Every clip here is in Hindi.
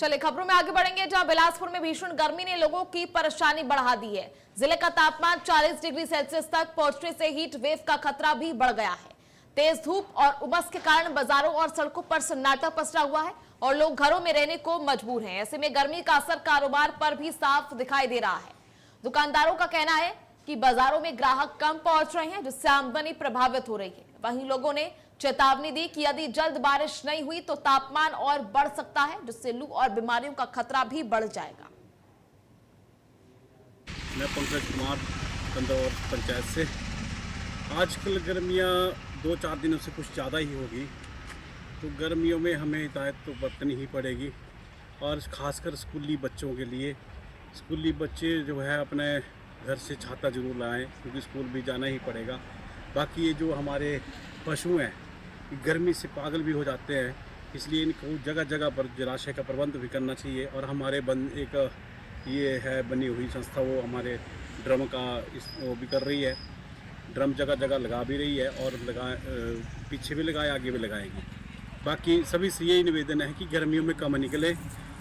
चलिए खबरों में आगे बढ़ेंगे, जहां बिलासपुर में भीषण गर्मी ने लोगों की परेशानी बढ़ा दी है। जिले का तापमान 40 डिग्री सेल्सियस तक पहुंचने से हीट वेव का खतरा भी बढ़ गया है। तेज धूप और उमस के कारण बाजारों और सड़कों पर सन्नाटा पसरा हुआ है और लोग घरों में रहने को मजबूर हैं। ऐसे में गर्मी का असर कारोबार पर भी साफ दिखाई दे रहा है। दुकानदारों का कहना है कि बाजारों में ग्राहक कम पहुंच रहे हैं, जिससे आमदनी प्रभावित हो रही है। वहीं लोगों ने चेतावनी दी कि यदि जल्द बारिश नहीं हुई तो तापमान और बढ़ सकता है, जिससे लू और बीमारियों का खतरा भी बढ़ जाएगा। मैं पंकज कुमार कंदौर पंचायत से। आजकल गर्मियाँ 2-4 दिनों से कुछ ज़्यादा ही होगी, तो गर्मियों में हमें हिदायत तो बरतनी ही पड़ेगी। और ख़ासकर स्कूली बच्चों के लिए, स्कूली बच्चे जो है अपने घर से छाता जरूर लाएं, क्योंकि स्कूल भी जाना ही पड़ेगा। बाकी ये जो हमारे पशु हैं गर्मी से पागल भी हो जाते हैं, इसलिए इनको जगह जगह पर जलाशय का प्रबंध भी करना चाहिए। और हमारे एक ये है बनी हुई संस्था, वो हमारे ड्रम का वो भी कर रही है। ड्रम जगह जगह लगा भी रही है और पीछे भी लगाए, आगे भी लगाएगी। बाकी सभी से यही निवेदन है कि गर्मियों में कम निकलें,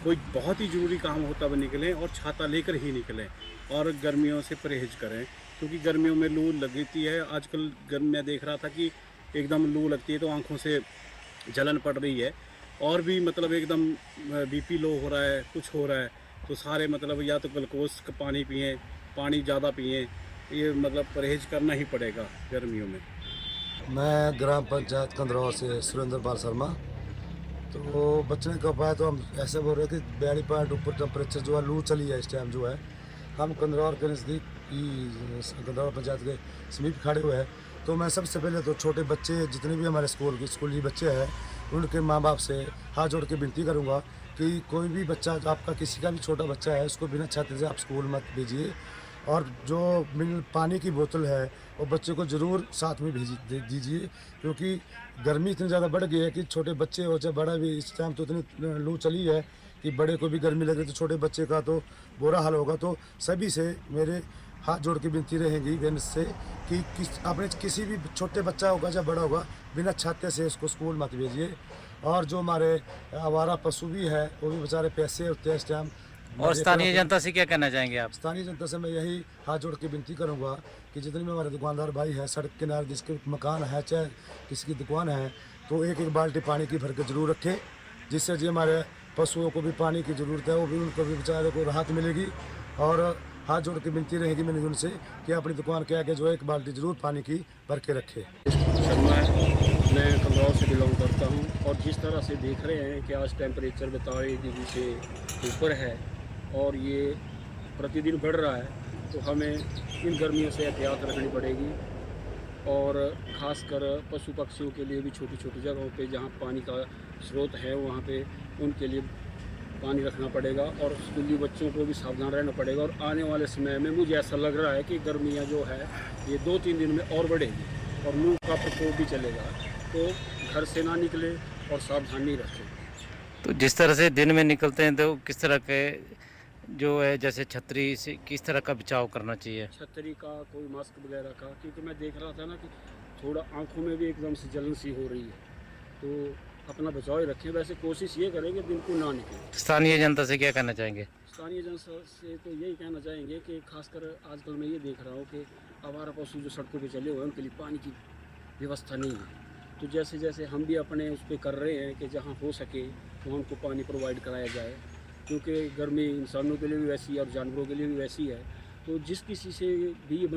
कोई बहुत ही ज़रूरी काम होता है निकलें और छाता लेकर ही निकलें और गर्मियों से परहेज करें, क्योंकि गर्मियों में लू लगती है। आजकल गर्मी में देख रहा था कि एकदम लू लगती है तो आंखों से जलन पड़ रही है और भी मतलब एकदम बीपी लो हो रहा है, कुछ हो रहा है। तो सारे मतलब या तो ग्लूकोज का पानी पिएं, पानी ज़्यादा पिएं, ये मतलब परहेज करना ही पड़ेगा गर्मियों में। मैं ग्राम पंचायत कंदरौर से सुरेंद्र पाल शर्मा। तो बचने का उपाय तो हम ऐसे बोल रहे थे, 42 पॉइंट ऊपर टेम्परेचर जो है, लू चली है इस टाइम जो है। हम कंदरौर के नज़दीक कंदरौर पंचायत के समीप खड़े हुए हैं। तो मैं सबसे पहले तो छोटे बच्चे जितने भी हमारे स्कूली बच्चे हैं, उनके माँ बाप से हाथ जोड़ के विनती करूँगा कि कोई भी बच्चा, आपका किसी का भी छोटा बच्चा है, उसको बिना छाते से आप स्कूल मत भेजिए। और जो पानी की बोतल है वो बच्चे को ज़रूर साथ में भेज दीजिए, क्योंकि गर्मी इतनी ज़्यादा बढ़ गई है कि छोटे बच्चे हो चाहे बड़ा भी, इस टाइम तो इतनी लू चली है कि बड़े को भी गर्मी लगे तो छोटे बच्चे का तो बुरा हाल होगा। तो सभी से मेरे हाथ जोड़ के विनती रहेगी से कि आपने किसी भी छोटे बच्चा होगा चाहे बड़ा होगा, बिना छाते से उसको स्कूल मत भेजिए। और जो हमारे आवारा पशु भी है वो भी बेचारे पैसे होते हैं इस टाइम। और स्थानीय जनता से क्या कहना चाहेंगे आप? स्थानीय जनता से मैं यही हाथ जोड़ के विनती करूंगा कि जितने भी हमारे दुकानदार भाई हैं, सड़क किनारे जिसके मकान है चाहे किसी की दुकान है, तो एक एक बाल्टी पानी की भर के ज़रूर रखें, जिससे जो हमारे पशुओं को भी पानी की ज़रूरत है, वो भी उनको भी बेचारे को राहत मिलेगी। और हाथ जोड़ के विनती रहेगी मैंने उनसे कि अपनी दुकान के आगे जो है एक बाल्टी ज़रूर पानी की भर के रखें। शर्मा है, मैं कंदौर से बिलोंग करता हूँ। और जिस तरह से देख रहे हैं कि आज टेम्परेचर 42 डिग्री से ऊपर है और ये प्रतिदिन बढ़ रहा है, तो हमें इन गर्मियों से एहतियात रखनी पड़ेगी। और ख़ासकर पशु पक्षियों के लिए भी छोटी छोटी जगहों पे जहाँ पानी का स्रोत है वहाँ पे उनके लिए पानी रखना पड़ेगा। और स्कूली बच्चों को भी सावधान रहना पड़ेगा। और आने वाले समय में मुझे ऐसा लग रहा है कि गर्मियाँ जो है ये 2-3 दिन में और बढ़ेगी और लू का प्रकोप भी चलेगा। तो घर से ना निकले और सावधानी रखें। तो जिस तरह से दिन में निकलते हैं तो किस तरह के जो है, जैसे छतरी से किस तरह का बचाव करना चाहिए? छतरी का, कोई मास्क वगैरह का, क्योंकि मैं देख रहा था ना कि थोड़ा आंखों में भी एकदम से जलन सी हो रही है, तो अपना बचाव ही रखें। वैसे कोशिश ये करें कि दिन को ना निकलें। स्थानीय जनता से क्या कहना चाहेंगे? स्थानीय जनता से तो यही कहना चाहेंगे कि खासकर आजकल मैं ये देख रहा हूँ कि आवारा पशु जो सड़कों पे चले हुए हैं उनके लिए पानी की व्यवस्था नहीं है। तो जैसे जैसे हम भी अपने उस पर कर रहे हैं कि जहाँ हो सके तो उनको पानी प्रोवाइड कराया जाए, क्योंकि गर्मी इंसानों के लिए भी वैसी है और जानवरों के लिए भी वैसी है। तो जिस किसी से भी ये